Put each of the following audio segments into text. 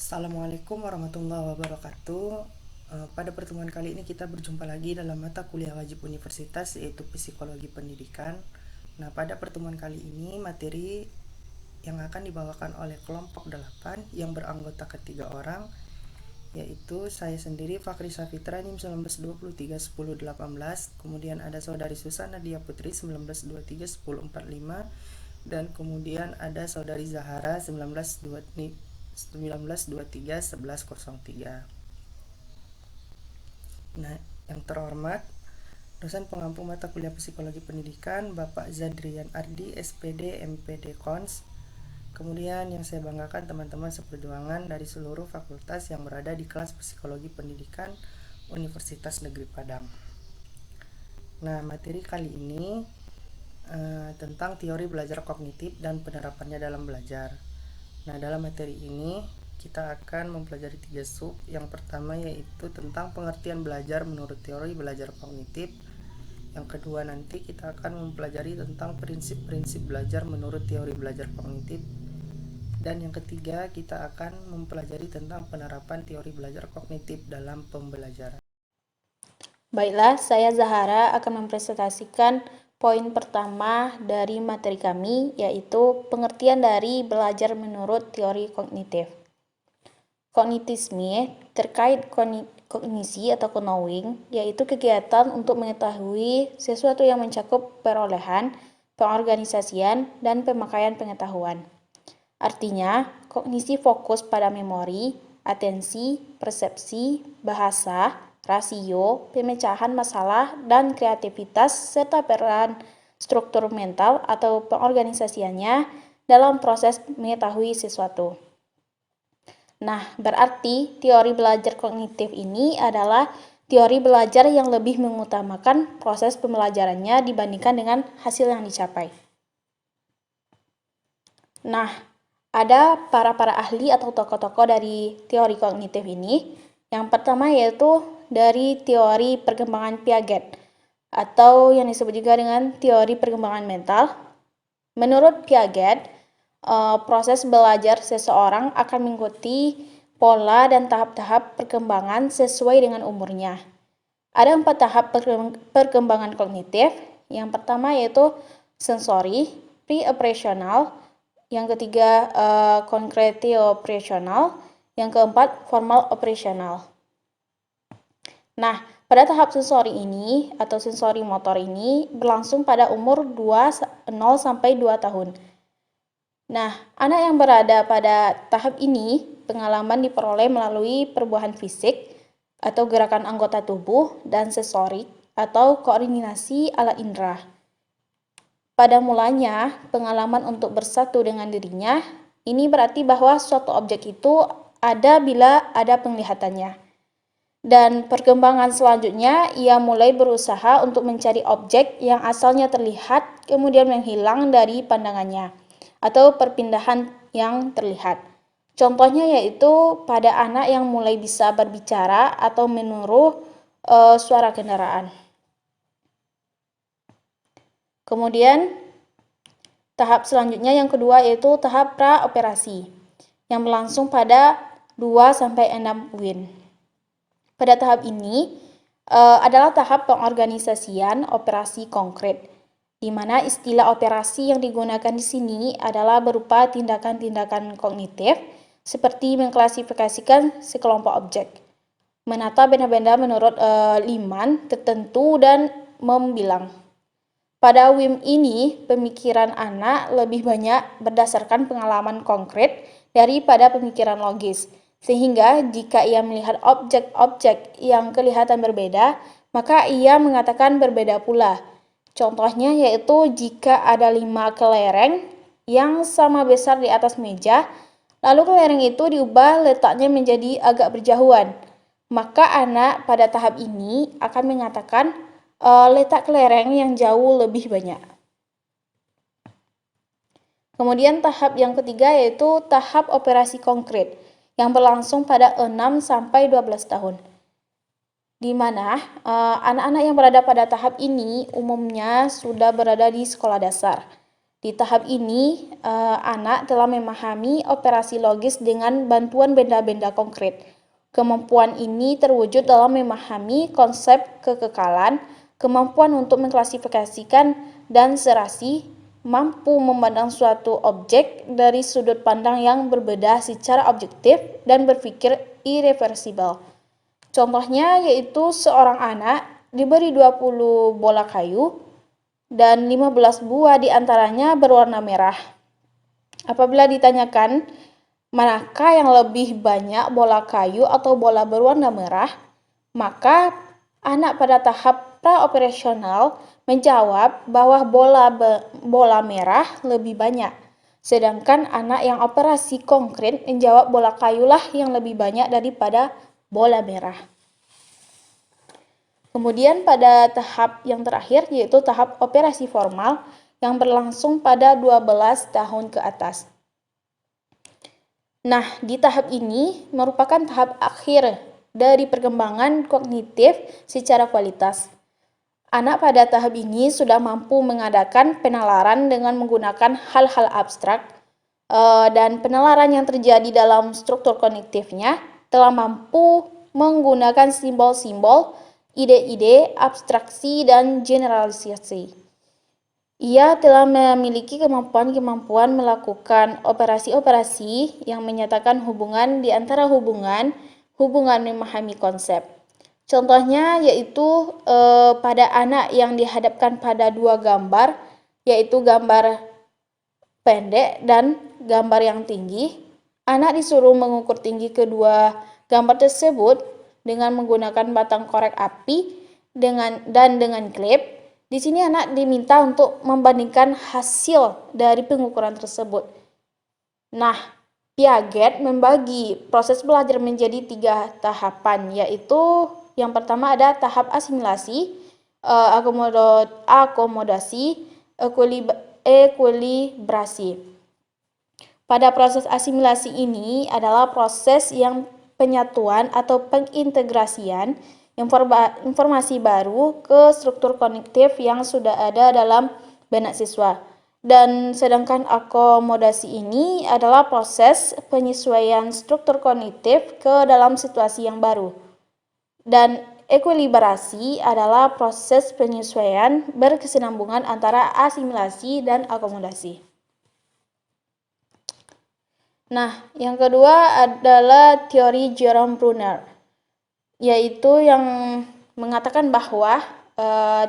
Assalamualaikum warahmatullahi wabarakatuh. Pada pertemuan kali ini kita berjumpa lagi dalam mata kuliah wajib universitas yaitu Psikologi Pendidikan. Nah, pada pertemuan kali ini materi yang akan dibawakan oleh kelompok 8 yang beranggota ketiga orang yaitu saya sendiri Fakri Safitra NIM 19231018, kemudian ada saudari Susana Dia Putri 19231045, dan kemudian ada saudari Zahara 19231103. Nah, yang terhormat dosen pengampu mata kuliah Psikologi Pendidikan Bapak Zadrian Ardi SPD MPD Kons. Kemudian yang saya banggakan teman-teman seperjuangan dari seluruh fakultas yang berada di kelas Psikologi Pendidikan Universitas Negeri Padang. Nah, materi kali ini tentang teori belajar kognitif dan penerapannya dalam belajar. Nah, dalam materi ini kita akan mempelajari 3 sub. Yang pertama yaitu tentang pengertian belajar menurut teori belajar kognitif. Yang kedua nanti kita akan mempelajari tentang prinsip-prinsip belajar menurut teori belajar kognitif. Dan yang ketiga kita akan mempelajari tentang penerapan teori belajar kognitif dalam pembelajaran. Baiklah, saya Zahara akan mempresentasikan poin pertama dari materi kami, yaitu pengertian dari belajar menurut teori kognitif. Kognitisme terkait kognisi atau knowing, yaitu kegiatan untuk mengetahui sesuatu yang mencakup perolehan, pengorganisasian, dan pemakaian pengetahuan. Artinya, kognisi fokus pada memori, atensi, persepsi, bahasa, rasio, pemecahan masalah, dan kreativitas, serta peran struktur mental atau pengorganisasiannya dalam proses mengetahui sesuatu. Nah, berarti teori belajar kognitif ini adalah teori belajar yang lebih mengutamakan proses pembelajarannya dibandingkan dengan hasil yang dicapai. Nah, ada para ahli atau tokoh-tokoh dari teori kognitif ini. Yang pertama yaitu dari teori perkembangan Piaget atau yang disebut juga dengan teori perkembangan mental. Menurut Piaget, proses belajar seseorang akan mengikuti pola dan tahap-tahap perkembangan sesuai dengan umurnya. Ada 4 tahap perkembangan kognitif. Yang pertama yaitu sensori, pre-operational, yang ketiga konkretio operasional, yang keempat formal operasional. Nah, pada tahap sensori ini atau sensori motor ini berlangsung pada umur 0 sampai 2 tahun. Nah, anak yang berada pada tahap ini pengalaman diperoleh melalui perubahan fisik atau gerakan anggota tubuh dan sensorik atau koordinasi alat indera. Pada mulanya, pengalaman untuk bersatu dengan dirinya, ini berarti bahwa suatu objek itu ada bila ada penglihatannya. Dan perkembangan selanjutnya, ia mulai berusaha untuk mencari objek yang asalnya terlihat, kemudian menghilang dari pandangannya, atau perpindahan yang terlihat. Contohnya yaitu pada anak yang mulai bisa berbicara atau meniru suara kendaraan. Kemudian tahap selanjutnya yang kedua yaitu tahap pra-operasi yang berlangsung pada 2-6 win. Pada tahap ini adalah tahap pengorganisasian operasi konkret, di mana istilah operasi yang digunakan di sini adalah berupa tindakan-tindakan kognitif seperti mengklasifikasikan sekelompok objek, menata benda-benda menurut liman tertentu dan membilang. Pada WIM ini, pemikiran anak lebih banyak berdasarkan pengalaman konkret daripada pemikiran logis. Sehingga jika ia melihat objek-objek yang kelihatan berbeda, maka ia mengatakan berbeda pula. Contohnya yaitu jika ada 5 kelereng yang sama besar di atas meja, lalu kelereng itu diubah letaknya menjadi agak berjauhan. Maka anak pada tahap ini akan mengatakan letak kelereng yang jauh lebih banyak. Kemudian tahap yang ketiga yaitu tahap operasi konkret yang berlangsung pada 6-12 tahun. Di mana anak-anak yang berada pada tahap ini umumnya sudah berada di sekolah dasar, Di tahap ini, anak telah memahami operasi logis dengan bantuan benda-benda konkret. Kemampuan ini terwujud dalam memahami konsep kekekalan, kemampuan untuk mengklasifikasikan dan serasi, mampu memandang suatu objek dari sudut pandang yang berbeda secara objektif dan berpikir irreversibel. Contohnya yaitu seorang anak diberi 20 bola kayu dan 15 buah diantaranya berwarna merah. Apabila ditanyakan manakah yang lebih banyak bola kayu atau bola berwarna merah, maka anak pada tahap pra-operasional menjawab bahwa bola merah lebih banyak. Sedangkan anak yang operasi konkret menjawab bola kayulah yang lebih banyak daripada bola merah. Kemudian pada tahap yang terakhir yaitu tahap operasi formal yang berlangsung pada 12 tahun ke atas. Nah, di tahap ini merupakan tahap akhir dari perkembangan kognitif secara kualitas. Anak pada tahap ini sudah mampu mengadakan penalaran dengan menggunakan hal-hal abstrak dan penalaran yang terjadi dalam struktur kognitifnya telah mampu menggunakan simbol-simbol, ide-ide, abstraksi, dan generalisasi. Ia telah memiliki kemampuan melakukan operasi-operasi yang menyatakan hubungan di antara hubungan memahami konsep. Contohnya yaitu pada anak yang dihadapkan pada dua gambar, yaitu gambar pendek dan gambar yang tinggi. Anak disuruh mengukur tinggi kedua gambar tersebut dengan menggunakan batang korek api dengan klip. Di sini anak diminta untuk membandingkan hasil dari pengukuran tersebut. Nah, Piaget membagi proses belajar menjadi 3 tahapan, yaitu yang pertama ada tahap asimilasi, akomodasi, ekuilibrasi. Pada proses asimilasi ini adalah proses yang penyatuan atau pengintegrasian informasi baru ke struktur kognitif yang sudah ada dalam benak siswa. Dan sedangkan akomodasi ini adalah proses penyesuaian struktur kognitif ke dalam situasi yang baru. Dan ekuilibrasi adalah proses penyesuaian berkesinambungan antara asimilasi dan akomodasi. Nah, yang kedua adalah teori Jerome Bruner, yaitu yang mengatakan bahwa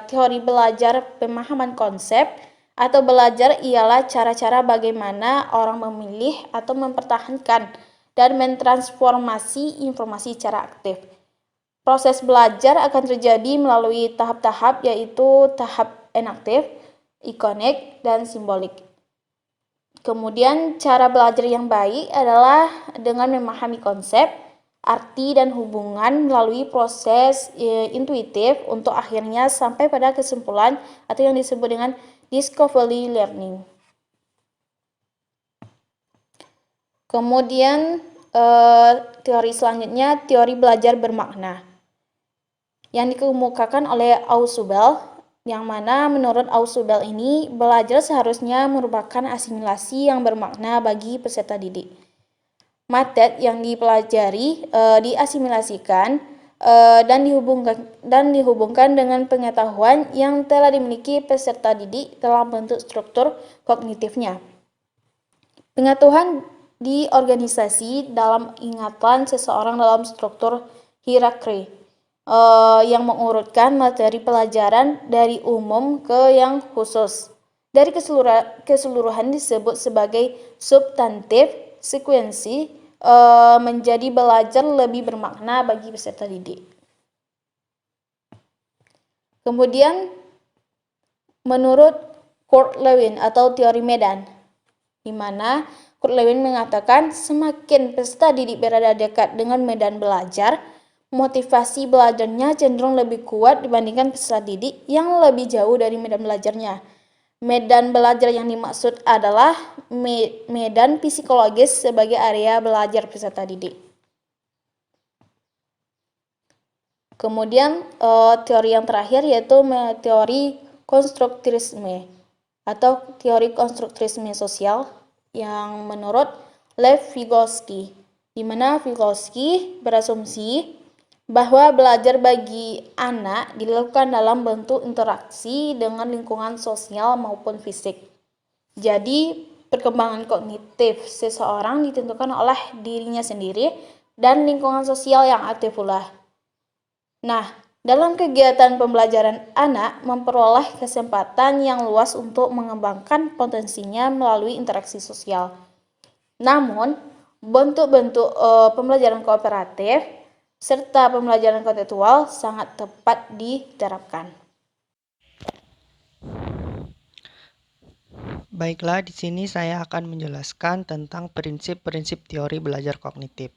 teori belajar pemahaman konsep atau belajar ialah cara-cara bagaimana orang memilih atau mempertahankan dan mentransformasi informasi secara aktif. Proses belajar akan terjadi melalui tahap-tahap, yaitu tahap enaktif, ikonik, dan simbolik. Kemudian cara belajar yang baik adalah dengan memahami konsep, arti, dan hubungan melalui proses intuitif untuk akhirnya sampai pada kesimpulan atau yang disebut dengan discovery learning. Kemudian teori selanjutnya, teori belajar bermakna, yang dikemukakan oleh Ausubel, yang mana menurut Ausubel ini belajar seharusnya merupakan asimilasi yang bermakna bagi peserta didik. Materi yang dipelajari diasimilasikan dan dihubungkan dengan pengetahuan yang telah dimiliki peserta didik dalam bentuk struktur kognitifnya. Pengetahuan di organisasi dalam ingatan seseorang dalam struktur hierarki yang mengurutkan materi pelajaran dari umum ke yang khusus. Dari keseluruhan disebut sebagai substantif sekuensi menjadi belajar lebih bermakna bagi peserta didik. Kemudian menurut Kurt Lewin atau teori medan, di mana Kurt Lewin mengatakan semakin peserta didik berada dekat dengan medan belajar, motivasi belajarnya cenderung lebih kuat dibandingkan peserta didik yang lebih jauh dari medan belajarnya. Medan belajar yang dimaksud adalah medan psikologis sebagai area belajar peserta didik. Kemudian teori yang terakhir yaitu teori konstruktivisme atau teori konstruktivisme sosial yang menurut Lev Vygotsky, di mana Vygotsky berasumsi bahwa belajar bagi anak dilakukan dalam bentuk interaksi dengan lingkungan sosial maupun fisik. Jadi, perkembangan kognitif seseorang ditentukan oleh dirinya sendiri dan lingkungan sosial yang aktif pula. Nah, dalam kegiatan pembelajaran, anak memperoleh kesempatan yang luas untuk mengembangkan potensinya melalui interaksi sosial. Namun, bentuk-bentuk pembelajaran kooperatif serta pembelajaran konseptual sangat tepat diterapkan. Baiklah, di sini saya akan menjelaskan tentang prinsip-prinsip teori belajar kognitif.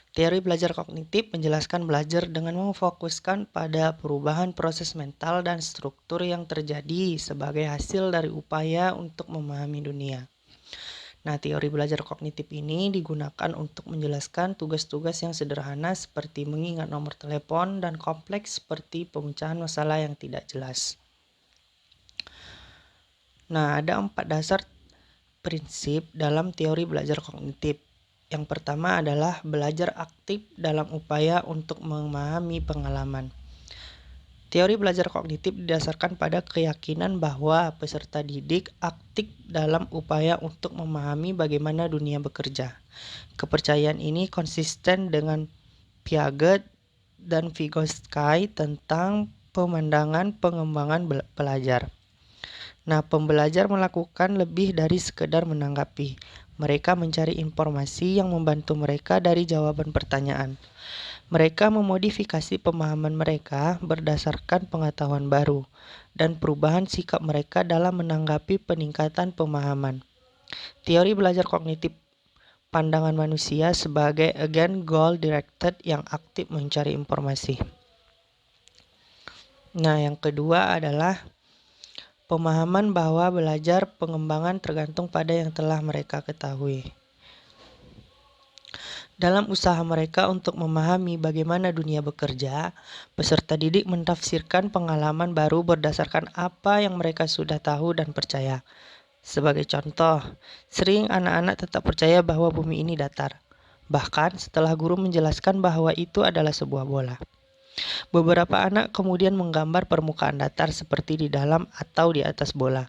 Teori belajar kognitif menjelaskan belajar dengan memfokuskan pada perubahan proses mental dan struktur yang terjadi sebagai hasil dari upaya untuk memahami dunia. Nah, teori belajar kognitif ini digunakan untuk menjelaskan tugas-tugas yang sederhana seperti mengingat nomor telepon dan kompleks seperti pemecahan masalah yang tidak jelas. Nah, ada 4 dasar prinsip dalam teori belajar kognitif. Yang pertama adalah belajar aktif dalam upaya untuk memahami pengalaman. Teori belajar kognitif didasarkan pada keyakinan bahwa peserta didik aktif dalam upaya untuk memahami bagaimana dunia bekerja. Kepercayaan ini konsisten dengan Piaget dan Vygotsky tentang pemandangan pengembangan pelajar. Nah, pembelajar melakukan lebih dari sekedar menanggapi. Mereka mencari informasi yang membantu mereka dari jawaban pertanyaan. Mereka memodifikasi pemahaman mereka berdasarkan pengetahuan baru dan perubahan sikap mereka dalam menanggapi peningkatan pemahaman. Teori belajar kognitif pandangan manusia sebagai agent goal-directed yang aktif mencari informasi. Nah, yang kedua adalah pemahaman bahwa belajar pengembangan tergantung pada yang telah mereka ketahui. Dalam usaha mereka untuk memahami bagaimana dunia bekerja, peserta didik mentafsirkan pengalaman baru berdasarkan apa yang mereka sudah tahu dan percaya. Sebagai contoh, sering anak-anak tetap percaya bahwa bumi ini datar, bahkan setelah guru menjelaskan bahwa itu adalah sebuah bola. Beberapa anak kemudian menggambar permukaan datar seperti di dalam atau di atas bola.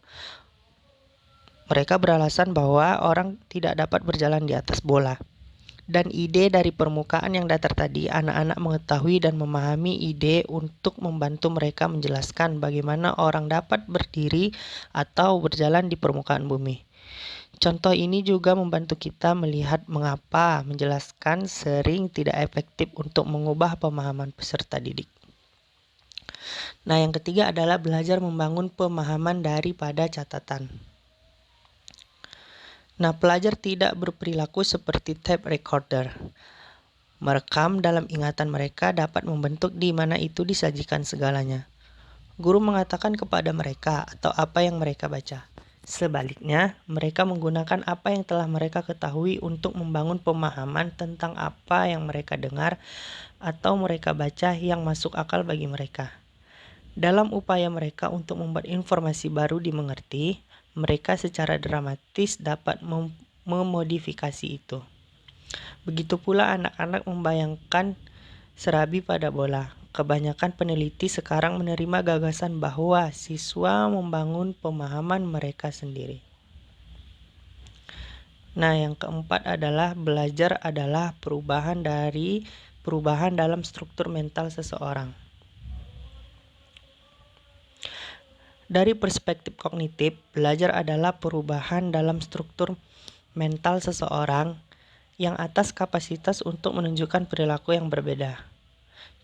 Mereka beralasan bahwa orang tidak dapat berjalan di atas bola. Dan ide dari permukaan yang datar tadi, anak-anak mengetahui dan memahami ide untuk membantu mereka menjelaskan bagaimana orang dapat berdiri atau berjalan di permukaan bumi. Contoh ini juga membantu kita melihat mengapa menjelaskan sering tidak efektif untuk mengubah pemahaman peserta didik. Nah, yang ketiga adalah belajar membangun pemahaman daripada catatan. Nah, pelajar tidak berperilaku seperti tape recorder. Merekam dalam ingatan mereka dapat membentuk di mana itu disajikan segalanya. Guru mengatakan kepada mereka atau apa yang mereka baca. Sebaliknya, mereka menggunakan apa yang telah mereka ketahui untuk membangun pemahaman tentang apa yang mereka dengar atau mereka baca yang masuk akal bagi mereka. Dalam upaya mereka untuk membuat informasi baru dimengerti, mereka secara dramatis dapat memodifikasi itu. Begitu pula anak-anak membayangkan serabi pada bola. Kebanyakan peneliti sekarang menerima gagasan bahwa siswa membangun pemahaman mereka sendiri. Nah, yang keempat adalah belajar adalah perubahan dalam struktur mental seseorang. Dari perspektif kognitif, belajar adalah perubahan dalam struktur mental seseorang yang atas kapasitas untuk menunjukkan perilaku yang berbeda.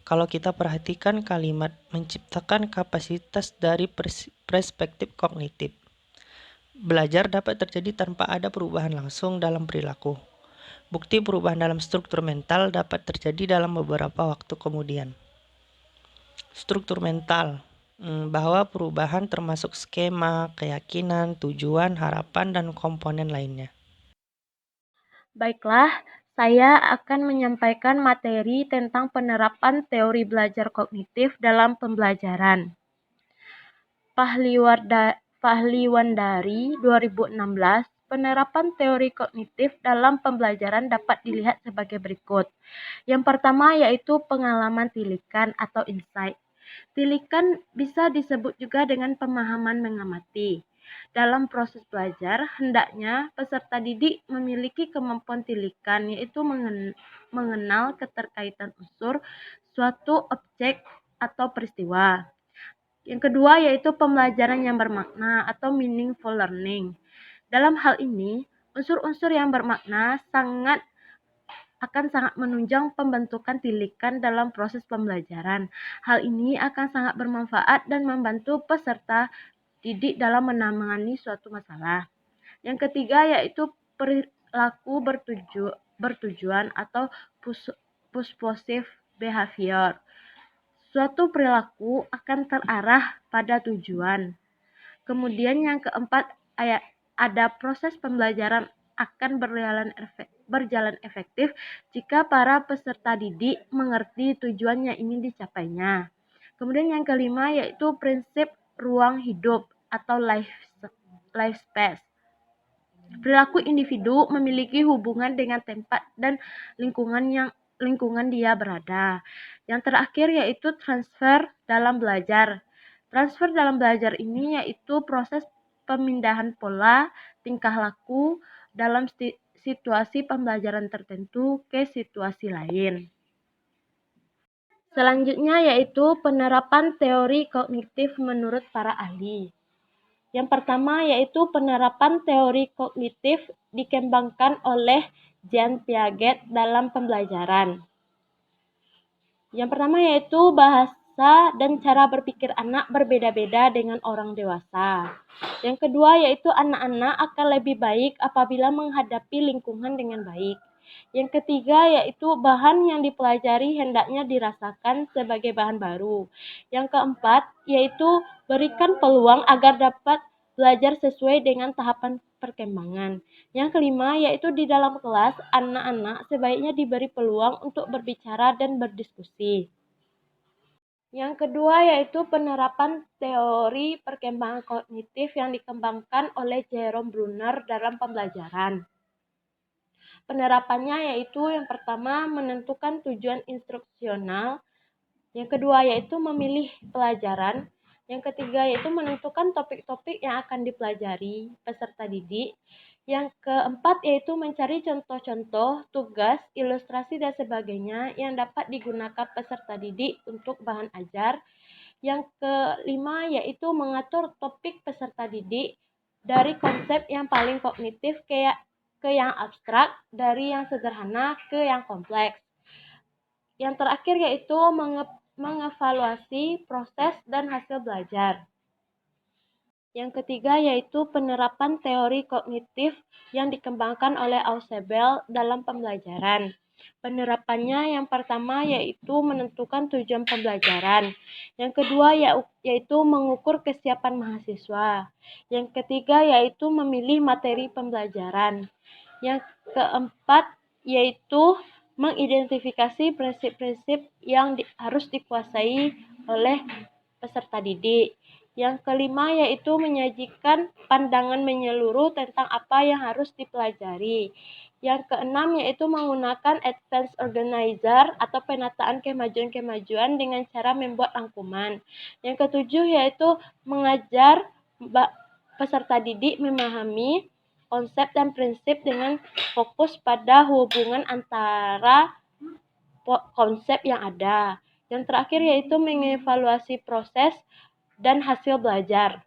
Kalau kita perhatikan kalimat menciptakan kapasitas dari perspektif kognitif, belajar dapat terjadi tanpa ada perubahan langsung dalam perilaku. Bukti perubahan dalam struktur mental dapat terjadi dalam beberapa waktu kemudian. Struktur mental, bahwa perubahan termasuk skema, keyakinan, tujuan, harapan, dan komponen lainnya. Baiklah, saya akan menyampaikan materi tentang penerapan teori belajar kognitif dalam pembelajaran. Fahli Wandari 2016, penerapan teori kognitif dalam pembelajaran dapat dilihat sebagai berikut. Yang pertama yaitu pengalaman tilikan atau insight. Tilikan bisa disebut juga dengan pemahaman mengamati. Dalam proses belajar, hendaknya peserta didik memiliki kemampuan tilikan, yaitu mengenal keterkaitan unsur suatu objek atau peristiwa. Yang kedua yaitu pembelajaran yang bermakna atau meaningful learning. Dalam hal ini, unsur-unsur yang bermakna akan sangat menunjang pembentukan tilikan dalam proses pembelajaran. Hal ini akan sangat bermanfaat dan membantu peserta didik dalam menangani suatu masalah. Yang ketiga yaitu perilaku bertujuan atau purposive behavior. Suatu perilaku akan terarah pada tujuan. Kemudian yang keempat, ada proses pembelajaran akan berjalan efektif jika para peserta didik mengerti tujuan yang ingin dicapainya. Kemudian yang kelima yaitu prinsip ruang hidup atau life space. Perilaku individu memiliki hubungan dengan tempat dan lingkungan dia berada. Yang terakhir yaitu transfer dalam belajar. Transfer dalam belajar ini yaitu proses pemindahan pola tingkah laku dalam situasi pembelajaran tertentu ke situasi lain. Selanjutnya yaitu penerapan teori kognitif menurut para ahli. Yang pertama yaitu penerapan teori kognitif dikembangkan oleh Jean Piaget dalam pembelajaran. Yang pertama yaitu bahasa dan cara berpikir anak berbeda-beda dengan orang dewasa. Yang kedua yaitu anak-anak akan lebih baik apabila menghadapi lingkungan dengan baik. Yang ketiga yaitu bahan yang dipelajari hendaknya dirasakan sebagai bahan baru. Yang keempat yaitu berikan peluang agar dapat belajar sesuai dengan tahapan perkembangan. Yang kelima yaitu di dalam kelas, anak-anak sebaiknya diberi peluang untuk berbicara dan berdiskusi. Yang kedua yaitu penerapan teori perkembangan kognitif yang dikembangkan oleh Jerome Bruner dalam pembelajaran. Penerapannya yaitu yang pertama menentukan tujuan instruksional, yang kedua yaitu memilih pelajaran, yang ketiga yaitu menentukan topik-topik yang akan dipelajari peserta didik, yang keempat yaitu mencari contoh-contoh, tugas, ilustrasi dan sebagainya yang dapat digunakan peserta didik untuk bahan ajar, yang kelima yaitu mengatur topik peserta didik dari konsep yang paling kognitif ke yang abstrak, dari yang sederhana ke yang kompleks. Yang terakhir yaitu mengevaluasi proses dan hasil belajar. Yang ketiga yaitu penerapan teori kognitif yang dikembangkan oleh Ausubel dalam pembelajaran. Penerapannya yang pertama yaitu menentukan tujuan pembelajaran. Yang kedua yaitu mengukur kesiapan mahasiswa. Yang ketiga yaitu memilih materi pembelajaran. Yang keempat yaitu mengidentifikasi prinsip-prinsip yang harus dikuasai oleh peserta didik. Yang kelima yaitu menyajikan pandangan menyeluruh tentang apa yang harus dipelajari. Yang keenam yaitu menggunakan advanced organizer atau penataan kemajuan-kemajuan dengan cara membuat rangkuman. Yang ketujuh yaitu mengajar peserta didik memahami konsep dan prinsip dengan fokus pada hubungan antara konsep yang ada. Yang terakhir yaitu mengevaluasi proses dan hasil belajar.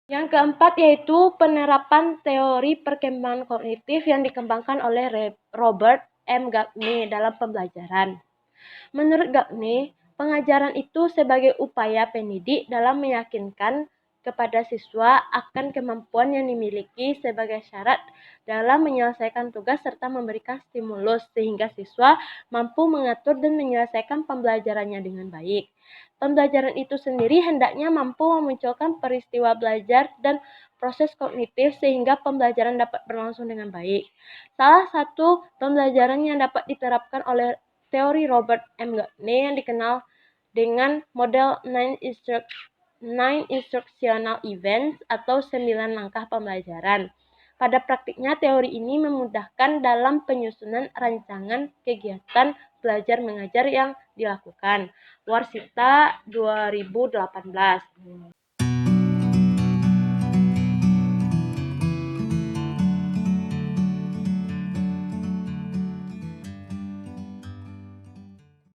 Yang keempat yaitu penerapan teori perkembangan kognitif yang dikembangkan oleh Robert M. Gagne dalam pembelajaran. Menurut Gagne, pengajaran itu sebagai upaya pendidik dalam meyakinkan kepada siswa akan kemampuan yang dimiliki sebagai syarat dalam menyelesaikan tugas serta memberikan stimulus sehingga siswa mampu mengatur dan menyelesaikan pembelajarannya dengan baik. Pembelajaran itu sendiri hendaknya mampu memunculkan peristiwa belajar dan proses kognitif sehingga pembelajaran dapat berlangsung dengan baik. Salah satu pembelajaran yang dapat diterapkan oleh teori Robert M. Gagne yang dikenal dengan model 9 Instruction 9 Instructional Events atau 9 langkah pembelajaran. Pada praktiknya, teori ini memudahkan dalam penyusunan rancangan kegiatan belajar mengajar yang dilakukan. Warsita 2018.